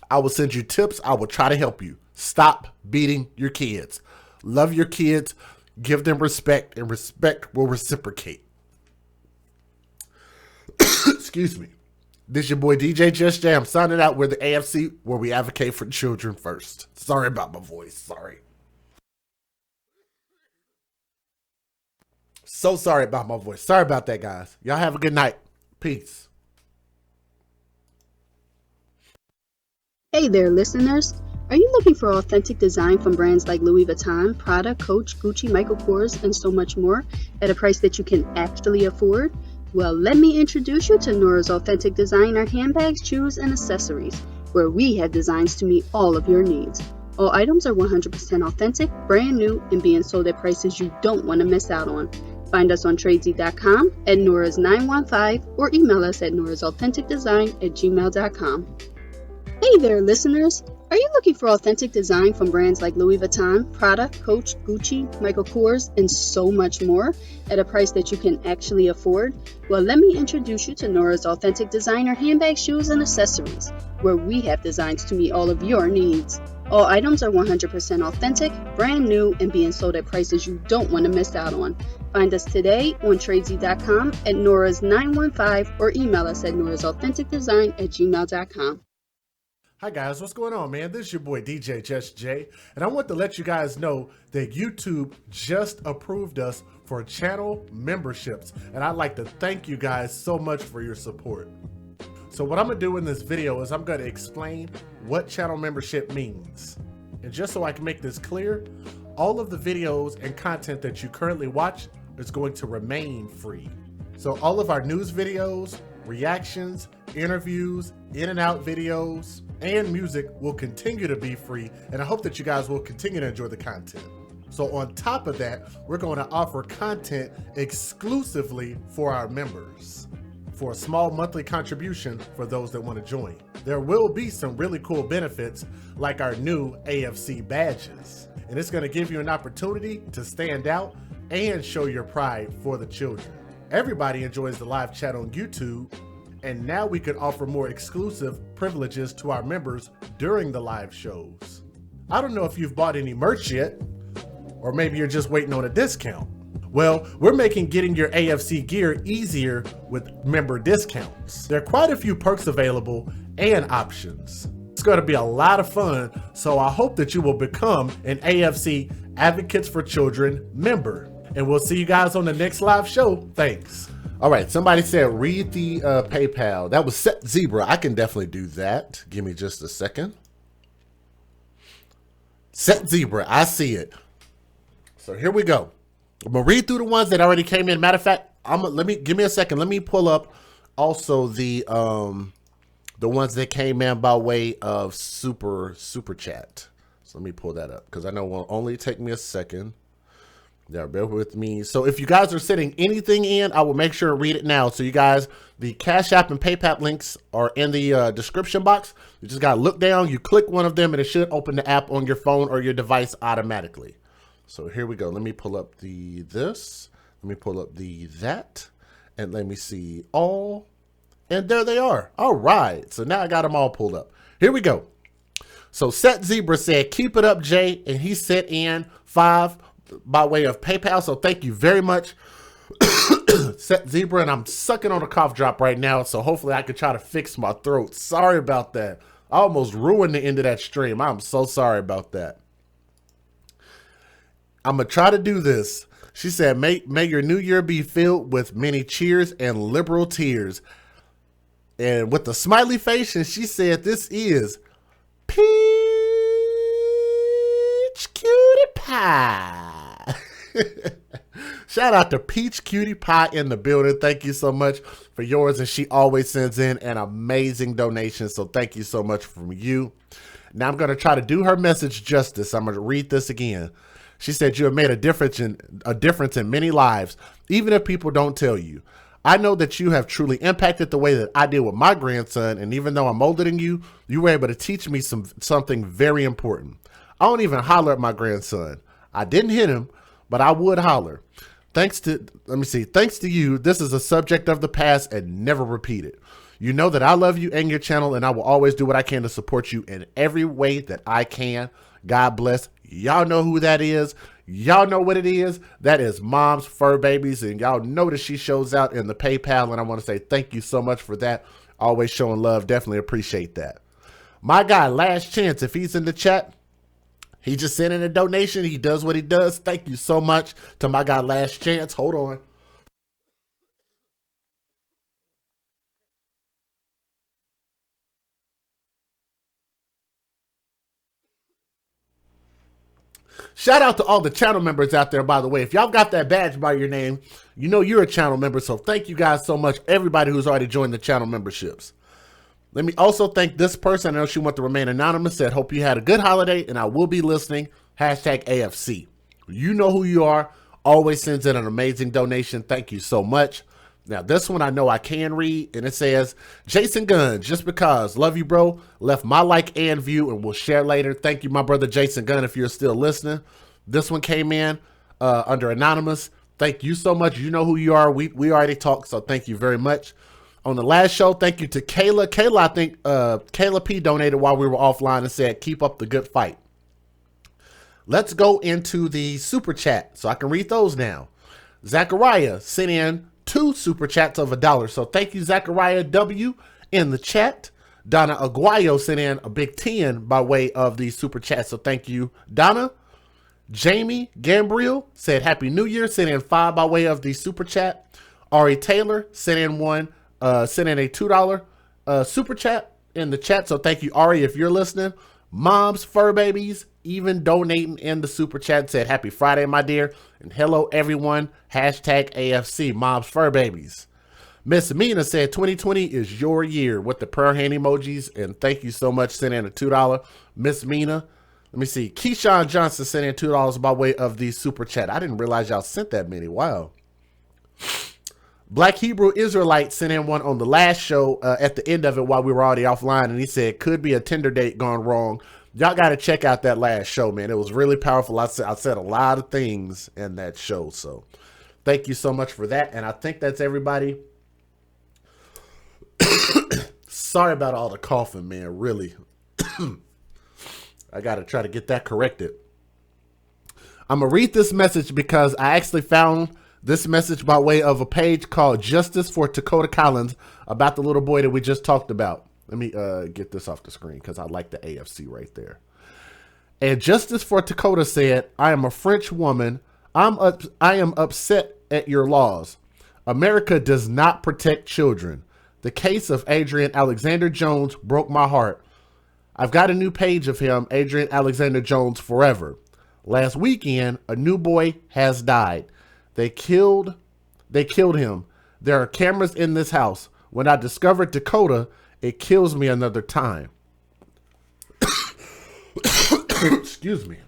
I will send you tips. I will try to help you. Stop beating your kids. Love your kids, give them respect, and respect will reciprocate. Excuse me. This your boy DJ Just Jam signing out. We're the AFC where we advocate for children first. Sorry about my voice. Sorry. So sorry about my voice. Sorry about that, guys. Y'all have a good night. Peace. Hey there, listeners. Are you looking for authentic design from brands like Louis Vuitton, Prada, Coach, Gucci, Michael Kors, and so much more at a price that you can actually afford? Well, let me introduce you to Nora's Authentic Designer handbags, shoes, and accessories, where we have designs to meet all of your needs. All items are 100% authentic, brand new, and being sold at prices you don't want to miss out on. Find us on Tradesy.com, at Nora's 915, or email us at nora'sauthenticdesign@gmail.com. Hey there, listeners! Are you looking for authentic design from brands like Louis Vuitton, Prada, Coach, Gucci, Michael Kors, and so much more at a price that you can actually afford? Well, let me introduce you to Nora's Authentic Designer handbag, shoes, and accessories, where we have designs to meet all of your needs. All items are 100% authentic, brand new, and being sold at prices you don't want to miss out on. Find us today on Tradesy.com, at Nora's 915, or email us at nora'sauthenticdesign@gmail.com. Hi guys, what's going on, man? This is your boy DJ Just J, and I want to let you guys know that YouTube just approved us for channel memberships, and I'd like to thank you guys so much for your support. So what I'm gonna do in this video is I'm gonna explain what channel membership means. And just so I can make this clear, all of the videos and content that you currently watch is going to remain free. So all of our news videos, reactions, interviews, in and out videos, and music will continue to be free, and I hope that you guys will continue to enjoy the content. So on top of that, we're going to offer content exclusively for our members for a small monthly contribution for those that want to join. There will be some really cool benefits like our new AFC badges, and it's going to give you an opportunity to stand out and show your pride for the children. Everybody enjoys the live chat on YouTube, and now we can offer more exclusive privileges to our members during the live shows. I don't know if you've bought any merch yet, or maybe you're just waiting on a discount. Well, we're making getting your AFC gear easier with member discounts. There are quite a few perks available and options. It's going to be a lot of fun, so I hope that you will become an AFC Advocates for Children member. And we'll see you guys on the next live show. Thanks. All right, somebody said read the PayPal. That was Set Zebra. I can definitely do that. Give me just a second. Set Zebra, I see it. So here we go. I'm gonna read through the ones that already came in. Matter of fact, give me a second. Let me pull up also the ones that came in by way of super chat. So let me pull that up because I know it will only take me a second. Yeah, bear with me. So if you guys are sending anything in, I will make sure to read it now. So you guys, the Cash App and PayPal links are in the description box. You just gotta look down, you click one of them, and it should open the app on your phone or your device automatically. So here we go. Let me pull up this. Let me pull up that. And let me see all. And there they are. All right. So now I got them all pulled up. Here we go. So Set Zebra said, keep it up, Jay. And he sent in 5 by way of PayPal. So thank you very much, Set Zebra. And I'm sucking on a cough drop right now. So hopefully I could try to fix my throat. Sorry about that. I almost ruined the end of that stream. I'm so sorry about that. I'm going to try to do this. She said, may your new year be filled with many cheers and liberal tears. And with the smiley face, and she said, this is Peach Cutie Pie. Shout out to Peach Cutie Pie in the building. Thank you so much for yours. And she always sends in an amazing donation. So thank you so much from you. Now I'm going to try to do her message justice. I'm going to read this again. She said, you have made a difference in many lives, even if people don't tell you. I know that you have truly impacted the way that I deal with my grandson, and even though I'm older than you, you were able to teach me something very important. I don't even holler at my grandson. I didn't hit him, but I would holler. Thanks to you, this is a subject of the past and never repeated. You know that I love you and your channel, and I will always do what I can to support you in every way that I can. God bless. Y'all know who that is. Y'all know what it is. That is Mom's Fur Babies, and y'all know that she shows out in the PayPal, and I want to say thank you so much for that. Always showing love. Definitely appreciate that. My guy, Last Chance, if he's in the chat, he just sent in a donation. He does what he does. Thank you so much to my guy, Last Chance. Hold on. Shout out to all the channel members out there, by the way. If y'all got that badge by your name, you know you're a channel member. So thank you guys so much, everybody who's already joined the channel memberships. Let me also thank this person. I know she wanted to remain anonymous. Said, hope you had a good holiday and I will be listening. Hashtag AFC. You know who you are. Always sends in an amazing donation. Thank you so much. Now, this one I know I can read, and it says, Jason Gunn, just because. Love you, bro. Left my like and view, and we'll share later. Thank you, my brother Jason Gunn, if you're still listening. This one came in under anonymous. Thank you so much. You know who you are. We already talked, so thank you very much. On the last show, thank you to Kayla. Kayla, I think Kayla P donated while we were offline and said, keep up the good fight. Let's go into the super chat so I can read those now. Zachariah sent in 2 super chats of $1. So thank you, Zachariah W. in the chat. Donna Aguayo sent in a big 10 by way of the super chat. So thank you, Donna. Jamie Gambriel said Happy New Year, sent in 5 by way of the super chat. Ari Taylor sent in a $2 super chat in the chat. So thank you, Ari, if you're listening. Mom's Fur Babies even donating in the super chat, said Happy Friday, my dear, and hello everyone. Hashtag AFC Mom's Fur Babies. Miss Mina said 2020 is your year with the prayer hand emojis, and thank you so much. Sent in a $2. Miss Mina. Let me see. Keyshawn Johnson sent in $2 by way of the super chat. I didn't realize y'all sent that many. Wow. Black Hebrew Israelite sent in one on the last show at the end of it while we were already offline, and he said, could be a Tinder date gone wrong. Y'all got to check out that last show, man. It was really powerful. I said a lot of things in that show, so thank you so much for that. And I think that's everybody. Sorry about all the coughing, man, really. I got to try to get that corrected. I'm going to read this message because I actually found this message by way of a page called Justice for Dakota Collins about the little boy that we just talked about. Let me get this off the screen because I like the AFC right there. And Justice for Dakota said, I am a French woman. I am upset at your laws. America does not protect children. The case of Adrian Alexander Jones broke my heart. I've got a new page of him, Adrian Alexander Jones Forever. Last weekend, a new boy has died. They killed him. There are cameras in this house. When I discovered Dakota, it kills me another time. Excuse me.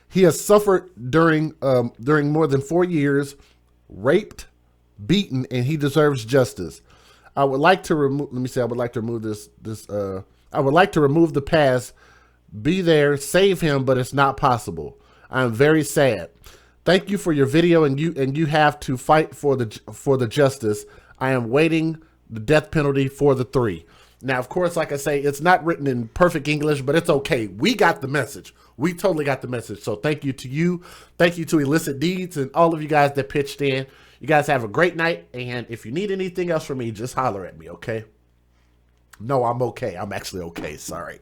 He has suffered during more than 4 years, raped, beaten, and he deserves justice. I would like to remove. Let me say. I would like to remove this. I would like to remove the past. Be there, save him, but it's not possible. I am very sad. Thank you for your video, and you have to fight for the justice. I am waiting the death penalty for the 3. Now, of course, like I say, it's not written in perfect English, but it's okay. We got the message. We totally got the message. So thank you to you. Thank you to Illicit Deeds and all of you guys that pitched in. You guys have a great night. And if you need anything else from me, just holler at me, okay? No, I'm okay. I'm actually okay. Sorry.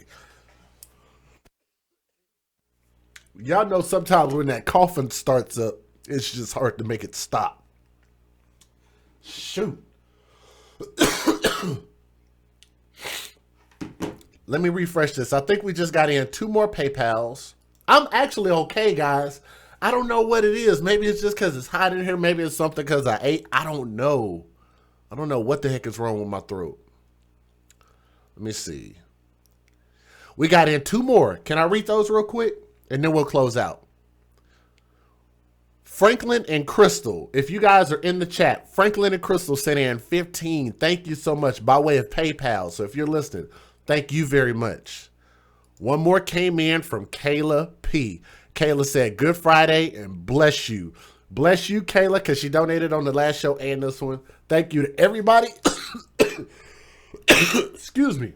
Y'all know sometimes when that coughing starts up, it's just hard to make it stop. Shoot. Let me refresh this. I think we just got in 2 more PayPals. I'm actually okay, guys. I don't know what it is. Maybe it's just because it's hot in here. Maybe it's something because I ate. I don't know. I don't know what the heck is wrong with my throat. Let me see. We got in 2 more. Can I read those real quick? And then we'll close out. Franklin and Crystal, if you guys are in the chat, Franklin and Crystal sent in 15. Thank you so much by way of PayPal. So if you're listening, thank you very much. One more came in from Kayla P. Kayla said, good Friday and bless you. Bless you, Kayla, because she donated on the last show and this one. Thank you to everybody. Excuse me.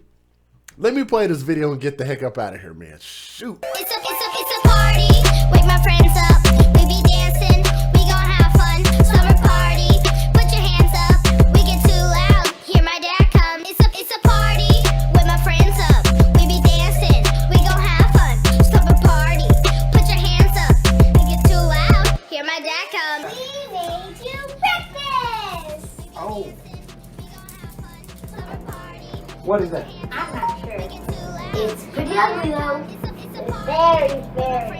Let me play this video and get the heck up out of here, man. Shoot. It's a party. Wake my friends up. We be dancing. We gon' have fun. Summer party. Put your hands up. We get too loud. Hear my dad come. It's a party. Wake my friends up. We be dancing. We gon' have fun. Summer party. Put your hands up. We get too loud. Hear my dad come. We made you breakfast. Oh. What is that? I'm not sure. It's pretty ugly though. It's very ugly.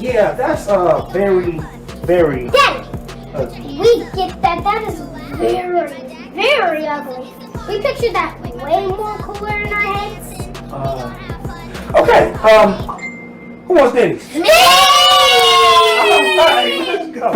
Yeah, that's very Daddy, we get that. That is very very ugly. We pictured that way more cooler in our heads. Okay, who wants Denny's? Me! Alright, let's go.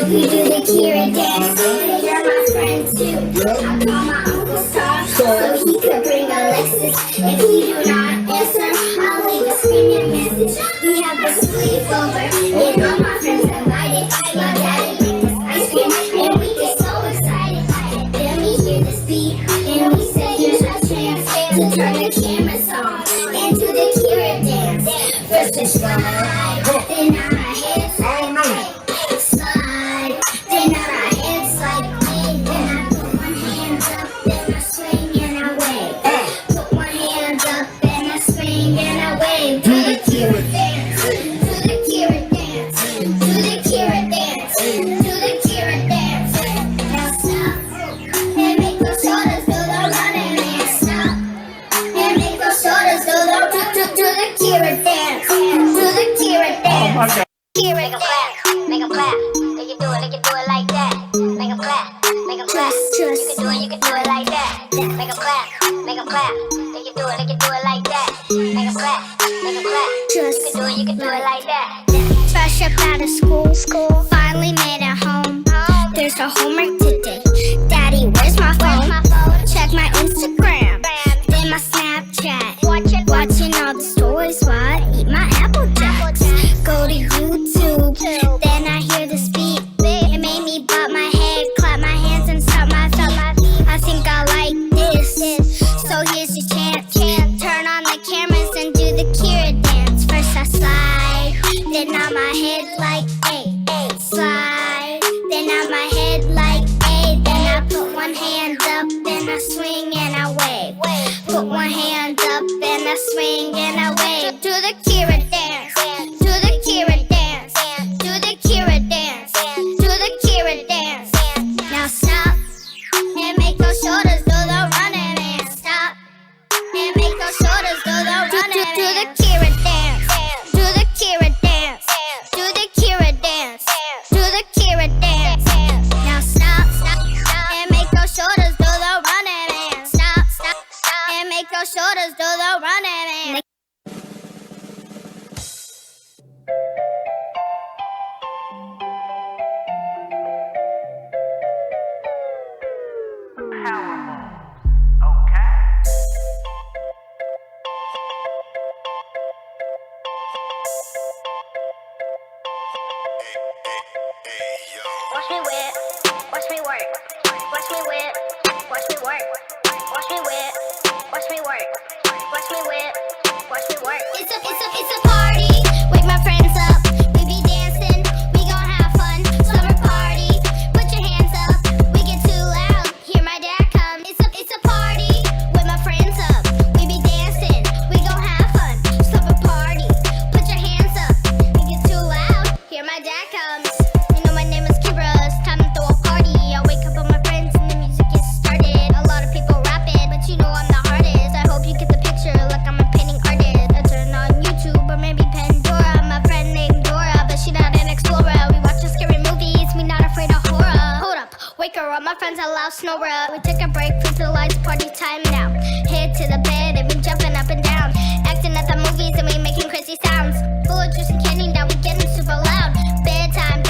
We do the Kira dance, you're my friends too. I call my Uncle Tom so he could bring Alexis. If he do not answer, I'll leave a screaming message. We have a sleepover, and all my friends invited. My daddy picked us ice cream, and we get so excited. Then we hear this beat, and we say here's our chance to turn the cameras on and do the Kira dance. First we slide, then our heads slide, then our heads like me. Then I put one hand up, then I swing and I wave. Put one hand up, then I swing and I wave. Do the Kira dance, do the Kira dance, do the Kira dance, do the Kira dance. Now stop and make those shoulders do the running man. Stop and make those shoulders do the Kira dance, do the Kira dance. Oh my God. Kira, make 'em clap, make 'em clap. They can do it like that. Make 'em clap, make 'em clap. You can do it like that. Make 'em clap, make 'em clap. They can do it like that. Make 'em clap, make 'em clap. You can do it like that. Fresh up out of school, finally made it home. There's no homework today. Daddy, where's my phone? Check my Instagram, then my Snapchat. Watching all the stories while I eat my Apple Jacks. Go to YouTube, then I hear this beat. It made me bob my head, clap my hands and stop my feet. I think I like this, so here's your chance. Turn on the cameras and do the Kira dance. First I slide, then on my head like A. Slide, then on my head like A. Then I put one hand up, then I swing and I wave. Put one hand up, then I swing and I wave. Do the Kira dance, do the Kira dance, do the Kira dance, do the Kira dance. Now stop and make those shoulders do the running man. Stop and make those shoulders do the running man. Do the Kira dance, do the Kira dance, do the Kira dance, do the Kira dance. Now stop and make those shoulders do the running man. Stop and make those shoulders do the running man. Watch me whip, watch me work, watch me whip, watch me work, watch me whip, watch me work, watch me whip, watch me work. It's a party, wake my friends up, we be dancing, we gon' have fun. Summer party, put your hands up, we get too loud, hear my dad come. It's a party, wake my friends up, we be dancing, we gon' have fun. Summer party, put your hands up, we get too loud, hear my dad comes. You know my name is Kira, it's time to throw a party. I wake up with my friends and the music gets started. A lot of people rapping, but you know I'm the hardest. I hope you get the picture like I'm a painting artist. I turn on YouTube or maybe Pandora. My friend named Dora, but she not an explorer. We watching scary movies, we not afraid of horror. Hold up, wake her up, my friends are loud snorer. We took a break, freeze the lights, party time now. Head to the bed and we jumping up and down. Acting at the movies and we making crazy sounds. Full of juice and candy, now we getting super loud. Bedtime,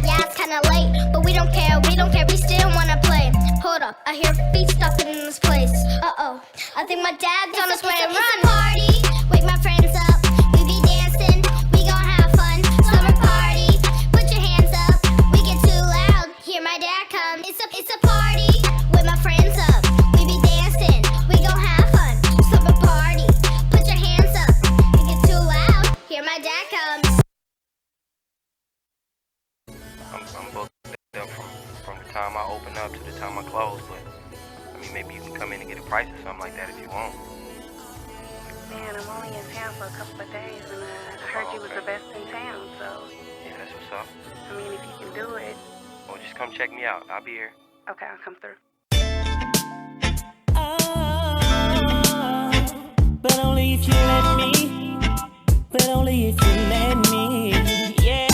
yeah it's kinda late, but we don't care, we still wanna play. Hold up, I hear feet stopping in this place. Uh-oh, I think my dad's on his way to run. It's a party, wake my friends up, we be dancing, we gon' have fun. Summer party, put your hands up, we get too loud, hear my dad come. It's a party, with my friends up, we be dancing, we gon' have fun. Summer party, put your hands up, we get too loud, hear my dad comes. I'm booked up from the time I open up to the time I close, but I mean maybe you can come in and get a price or something like that if you want. understand. I'm only in town for a couple of days, and I heard you was the best in town, so. Yeah, that's what's up. I mean, if you can do it. Well, just come check me out. I'll be here. Okay, I'll come through. But only if you let me. But only if you let me. Yeah.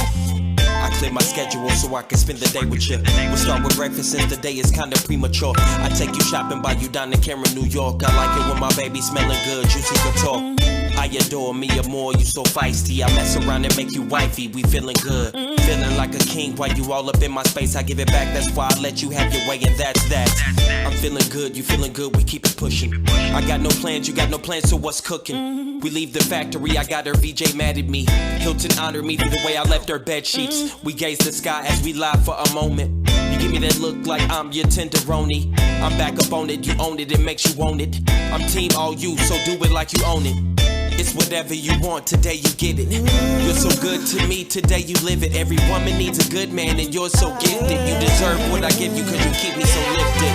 I clear my schedule so I can spend the day with you. We'll start with breakfast since the day is kinda premature. I take you shopping, buy you down in Cameron, New York. I like it when my baby smelling good, juicy good talk. I adore me more, you so feisty. I mess around and make you wifey, we feeling good. Feeling like a king while you all up in my space. I give it back, that's why I let you have your way, and that's that. I'm feeling good, you feeling good, we keep it pushing. I got no plans, you got no plans, so what's cooking? We leave the factory, I got her VJ mad at me. Hilton honored me for the way I left her bed sheets. We gaze the sky as we lie for a moment. You give me that look like I'm your tenderoni. I'm back up on it, you own it, it makes you want it. I'm team all you, so do it like you own it. It's whatever you want, today you get it. You're so good to me, today you live it. Every woman needs a good man and you're so gifted. You deserve what I give you cause you keep me so lifted.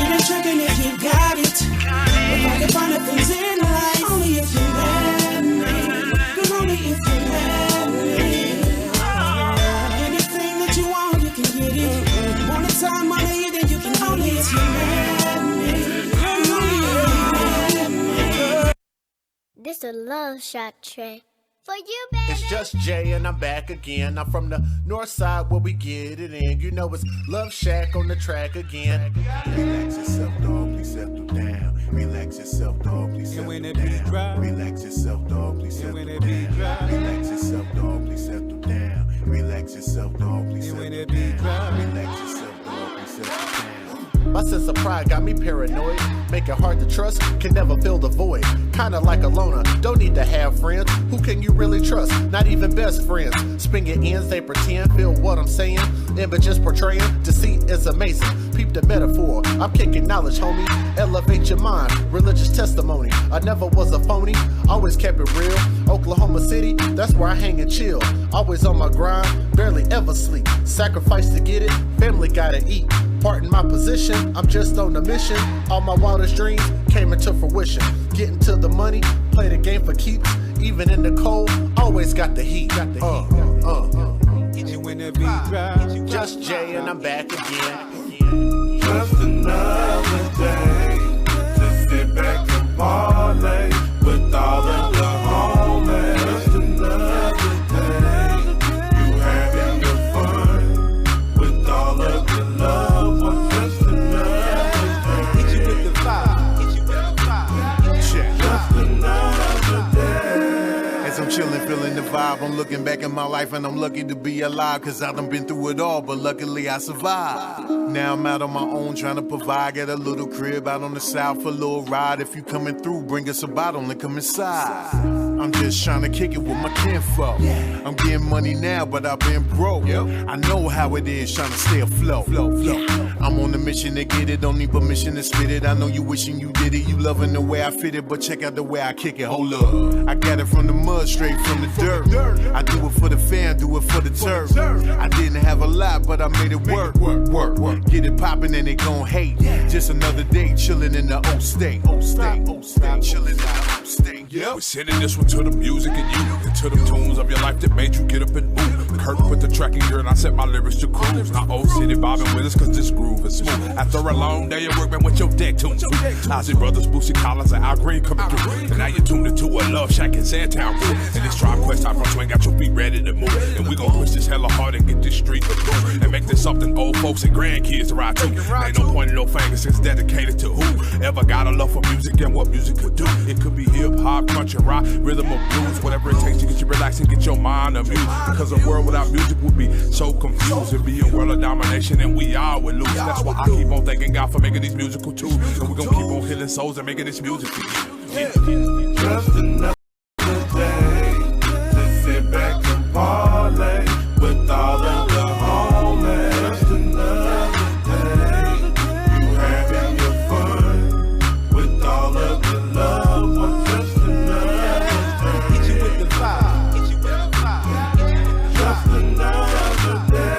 Even tripping if you got it. If I can find the things in life, only if you let me. Cause only if you let me. Anything that you want, you can get it. Want the time, money, then you can only if you let me. This a love shot track. For you, baby. It's just Jay and I'm back again. I'm from the north side where we get it in. You know it's Love Shack on the track again. Relax yourself, dog, please settle down. Relax yourself, dog, please settle down. Relax yourself, dog, please settle down. Relax yourself, dog, please settle down. Relax yourself, dog, please settle down. Relax yourself, dog, please settle down. My sense of pride got me paranoid. Make it hard to trust, can never fill the void. Kinda like a loner, don't need to have friends. Who can you really trust? Not even best friends. Spin your ends, they pretend, feel what I'm saying. Images portraying, deceit is amazing. Peep the metaphor, I'm kicking knowledge, homie. Elevate your mind, religious testimony. I never was a phony, always kept it real. Oklahoma City, that's where I hang and chill. Always on my grind, barely ever sleep. Sacrifice to get it, family gotta eat. Pardon my position, I'm just on a mission. All my wildest dreams came into fruition. Getting to the money, play the game for keeps. Even in the cold, always got the heat. Just Jay and I'm back again. Just another day to sit back and parlay with all of the homies. Just another day, you having your fun with all of the love. Just another day. Hit you with the vibe. Hit you with the vibe. Check. Just another day. As I'm chillin', feeling the vibe, I'm looking back at my life and I'm lucky to be alive. Cause I done been through it all, but luckily I survived. Now I'm out on my own trying to provide. Got a little crib out on the south for a little ride. If you coming through, bring us a bottle and come inside. I'm just trying to kick it with my kinfolk. I'm getting money now, but I've been broke. I know how it is trying to stay afloat. I'm on a mission to get it, don't need permission to spit it. I know you wishing you did it, you loving the way I fit it, but check out the way I kick it. Hold up, I got it from the mud, straight from the dirt. I do it for the fan, do it for the turf. I didn't have a lot, but I made it work. Get it poppin' and they gon' hate. Just another day chillin' in the old state. Chillin' in the old state. We're sending this one to the music and you, and to the tunes of your life that made you get up and move. Kurt put the track in gear and I set my lyrics to cruise. Now old city bobbing with us cause this groove is smooth. After a long day of work, man, with your deck tuned. Ozzy Brothers, Boosie Collins, and Al Green coming through. And now you're tuned into a Love Shack in Sandtown crew. And this Tribe Quest type of swing got your feet ready to move. And we gon' push this hella hard and get this street approved. And make this something old folks and grandkids to ride to. Ain't no pointing no fingers, it's dedicated to who ever got a love for music and what music could do. It could be hip hop, country, rock, rhythm or blues, whatever it takes to get you relaxed and get your mind amused. Because a world without music would be so confused. It'd be a world of domination and we all would lose. That's why I keep on thanking God for making these musical tools. And we're gonna keep on healing souls and making this music for you. Just another day to sit back and parlay with all of the homies. Just another day, you having your fun with all of the love. Just another day. Hit you with the vibe. Hit you with the vibe. Just another day.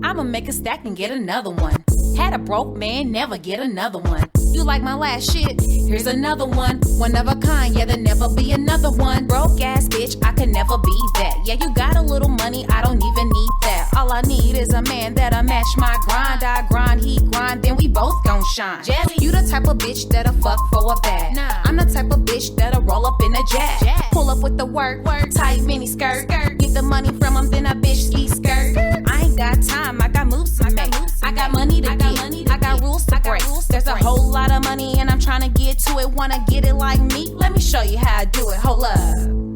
I'ma make a stack and get another one. Had a broke man, never get another one. You like my last shit? Here's another one. One of a kind, yeah, there'll never be another one. Broke ass bitch, I can never be that. Yeah, you got a little money, I don't even need that. All I need is a man that'll match my grind. I grind, he grind, then we both gon' shine. Jazzy, you the type of bitch that'll fuck for a bag. Nah, I'm the type of bitch that'll roll up in a jag. Pull up with the work, tight mini skirt. Get the money from him, then a bitch ski skirt. I ain't got time, I got moves to make. I got money to get, I got rules to break. There's a whole lot of money and I'm trying to get to it. Wanna get it like me? Let me show you how I do it. Hold up.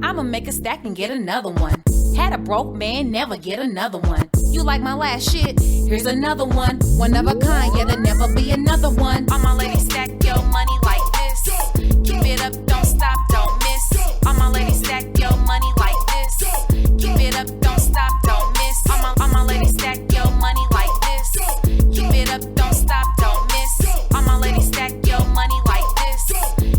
I'ma make a stack and get another one. Had a broke man, never get another one. You like my last shit? Here's another one. One of a kind, yeah, there'll never be another one. All my ladies stack your money like this. Keep it up, don't stop, don't miss. All my ladies stack your money like this. Keep it up, don't stop, don't miss. All my ladies stack your money like this. Keep it up, don't stop, don't miss. All my ladies stack your money like this.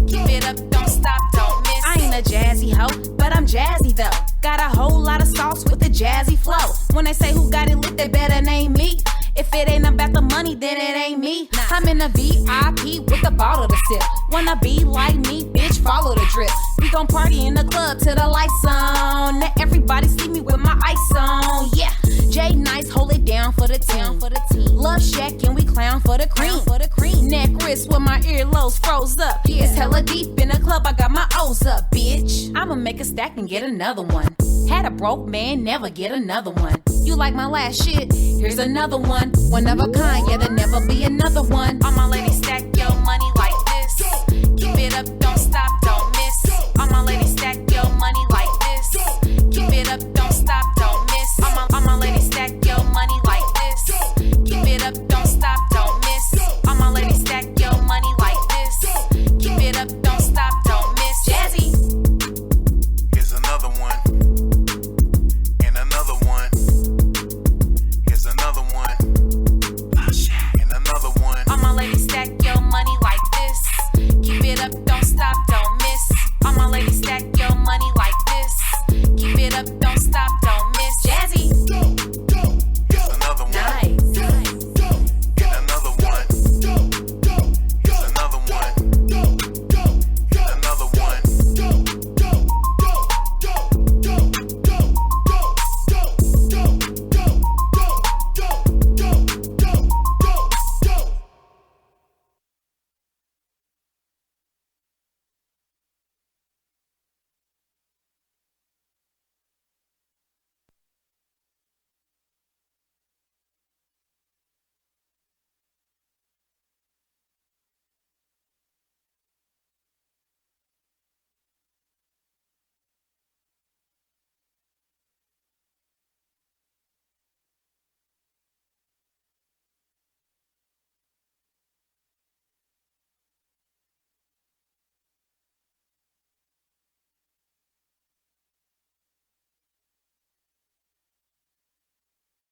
Keep it up, don't stop, don't miss. I ain't a jazzy hoe, but I'm jazzy though. Got a whole lot of sauce with the jazzy flow. When they say who got it lit, they better name me. If it ain't about the money, then it ain't me. I'm in the VIP with a bottle to sip. Wanna be like me, bitch, follow the drip. We gon' party in the club till the lights on. Let everybody see me with my ice on. Yeah, Jay Nice, hold it down for the team. Love Shack and we clown for the cream. Neck wrist with my earlobes froze up. It's hella deep in the club, I got my O's up, bitch. I'ma make a stack and get another one. Had a broke man, never get another one. You like my last shit? Here's another one. One of a kind, yeah, there'll never be another one. All my ladies stack